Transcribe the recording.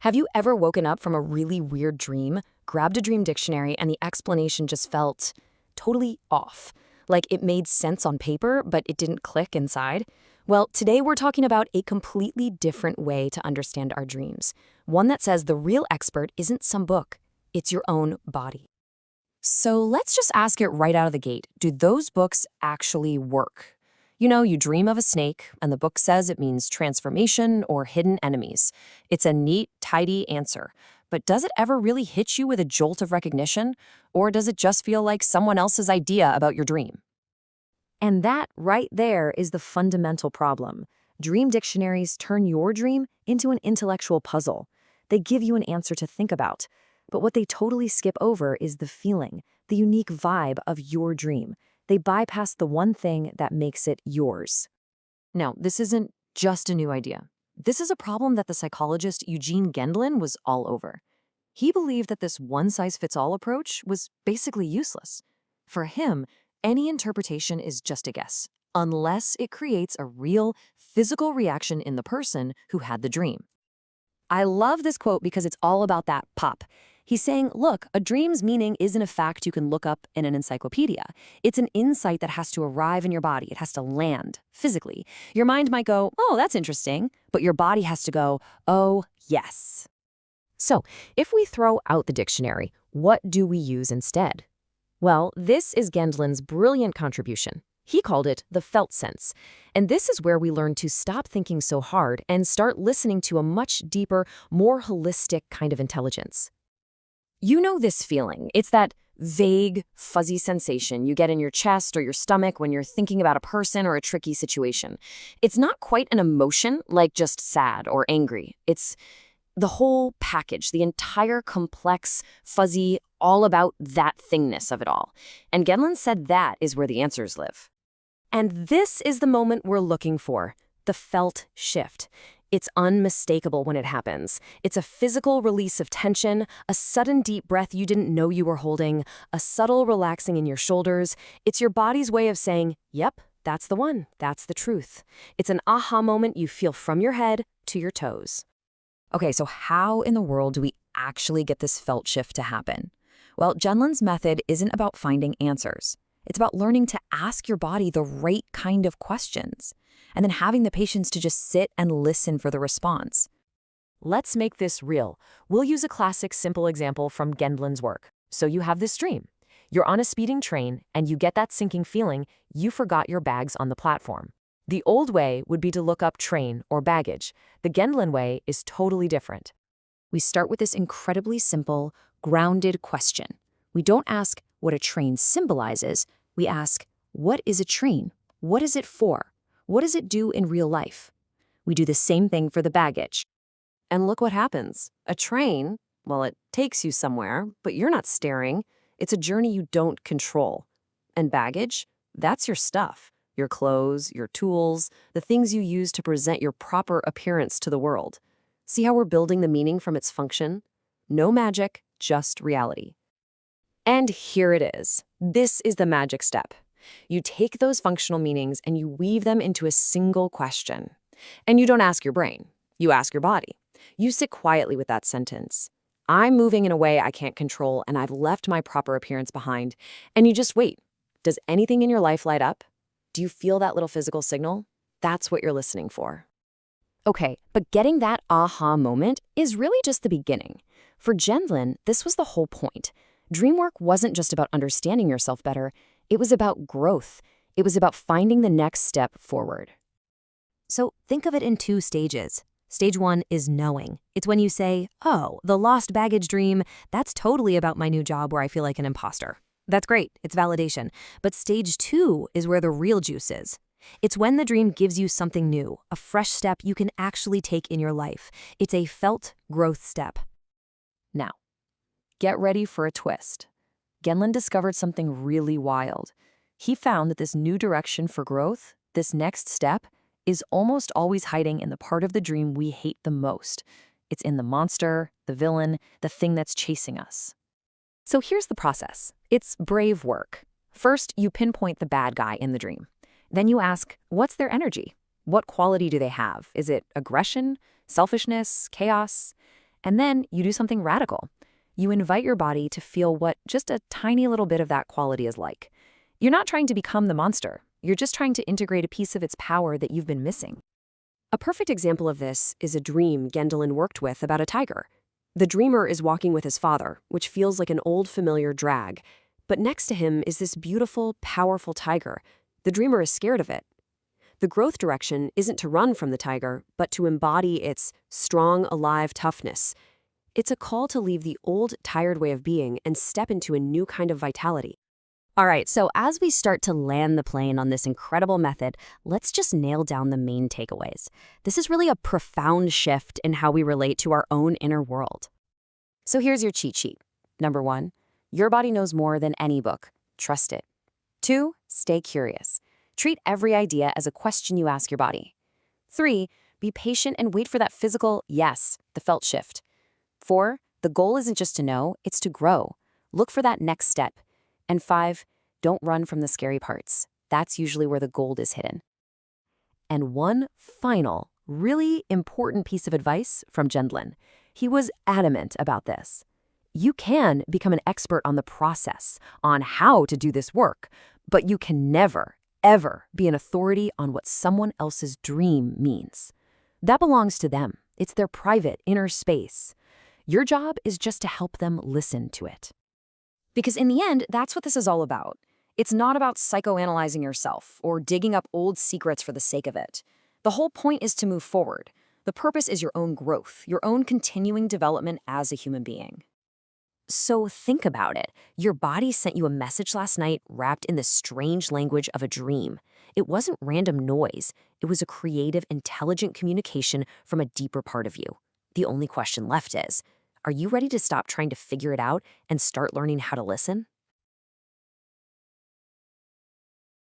Have you ever woken up from a really weird dream, grabbed a dream dictionary, and the explanation just felt totally off? Like it made sense on paper, but it didn't click inside? Well, today we're talking about a completely different way to understand our dreams. One that says the real expert isn't some book, it's your own body. So let's just ask it right out of the gate. Do those books actually work? You know, you dream of a snake, and the book says it means transformation or hidden enemies. It's a neat, tidy answer. But does it ever really hit you with a jolt of recognition? Or does it just feel like someone else's idea about your dream? And that right there is the fundamental problem. Dream dictionaries turn your dream into an intellectual puzzle. They give you an answer to think about. But what they totally skip over is the feeling, the unique vibe of your dream. They bypass the one thing that makes it yours. Now, this isn't just a new idea. This is a problem that the psychologist Eugene Gendlin was all over. He believed that this one-size-fits-all approach was basically useless. For him, any interpretation is just a guess, unless it creates a real, physical reaction in the person who had the dream. I love this quote because it's all about that pop. He's saying, look, a dream's meaning isn't a fact you can look up in an encyclopedia. It's an insight that has to arrive in your body. It has to land physically. Your mind might go, oh, that's interesting, but your body has to go, oh, yes. So, if we throw out the dictionary, what do we use instead? Well, this is Gendlin's brilliant contribution. He called it the felt sense. And this is where we learn to stop thinking so hard and start listening to a much deeper, more holistic kind of intelligence. You know this feeling. It's that vague, fuzzy sensation you get in your chest or your stomach when you're thinking about a person or a tricky situation. It's not quite an emotion like just sad or angry. It's the whole package, the entire complex, fuzzy, all about that thingness of it all. And Gendlin said that is where the answers live. And this is the moment we're looking for, the felt shift. It's unmistakable when it happens. It's a physical release of tension, a sudden deep breath you didn't know you were holding, a subtle relaxing in your shoulders. It's your body's way of saying, yep, that's the one, that's the truth. It's an aha moment you feel from your head to your toes. Okay, so how in the world do we actually get this felt shift to happen? Well, Gendlin's method isn't about finding answers. It's about learning to ask your body the right kind of questions, and then having the patience to just sit and listen for the response. Let's make this real. We'll use a classic, simple example from Gendlin's work. So you have this dream. You're on a speeding train, and you get that sinking feeling you forgot your bags on the platform. The old way would be to look up train or baggage. The Gendlin way is totally different. We start with this incredibly simple, grounded question. We don't ask what a train symbolizes. We ask, what is a train? What is it for? What does it do in real life? We do the same thing for the baggage. And look what happens. A train, well, it takes you somewhere, but you're not staring. It's a journey you don't control. And baggage, that's your stuff. Your clothes, your tools, the things you use to present your proper appearance to the world. See how we're building the meaning from its function? No magic, just reality. And here it is. This is the magic step. You take those functional meanings and you weave them into a single question. And you don't ask your brain. You ask your body. You sit quietly with that sentence. I'm moving in a way I can't control, and I've left my proper appearance behind. And you just wait. Does anything in your life light up? Do you feel that little physical signal? That's what you're listening for. Okay, but getting that aha moment is really just the beginning. For Gendlin, this was the whole point. Dream work wasn't just about understanding yourself better. It was about growth. It was about finding the next step forward. So think of it in two stages. Stage one is knowing. It's when you say, oh, the lost baggage dream, that's totally about my new job where I feel like an imposter. That's great, it's validation. But stage two is where the real juice is. It's when the dream gives you something new, a fresh step you can actually take in your life. It's a felt growth step. Now, get ready for a twist. Gendlin discovered something really wild. He found that this new direction for growth, this next step, is almost always hiding in the part of the dream we hate the most. It's in the monster, the villain, the thing that's chasing us. So here's the process. It's brave work. First, you pinpoint the bad guy in the dream. Then you ask, what's their energy? What quality do they have? Is it aggression, selfishness, chaos? And then you do something radical. You invite your body to feel what just a tiny little bit of that quality is like. You're not trying to become the monster. You're just trying to integrate a piece of its power that you've been missing. A perfect example of this is a dream Gendlin worked with about a tiger. The dreamer is walking with his father, which feels like an old familiar drag. But next to him is this beautiful, powerful tiger. The dreamer is scared of it. The growth direction isn't to run from the tiger, but to embody its strong, alive toughness. It's a call to leave the old, tired way of being and step into a new kind of vitality. All right, so as we start to land the plane on this incredible method, let's just nail down the main takeaways. This is really a profound shift in how we relate to our own inner world. So here's your cheat sheet. Number 1, your body knows more than any book. Trust it. 2, stay curious. Treat every idea as a question you ask your body. 3, be patient and wait for that physical yes, the felt shift. 4, the goal isn't just to know, it's to grow. Look for that next step. And 5, don't run from the scary parts. That's usually where the gold is hidden. And one final, really important piece of advice from Gendlin. He was adamant about this. You can become an expert on the process, on how to do this work, but you can never, ever be an authority on what someone else's dream means. That belongs to them. It's their private, inner space. Your job is just to help them listen to it. Because in the end, that's what this is all about. It's not about psychoanalyzing yourself or digging up old secrets for the sake of it. The whole point is to move forward. The purpose is your own growth, your own continuing development as a human being. So think about it. Your body sent you a message last night wrapped in the strange language of a dream. It wasn't random noise. It was a creative, intelligent communication from a deeper part of you. The only question left is, are you ready to stop trying to figure it out and start learning how to listen?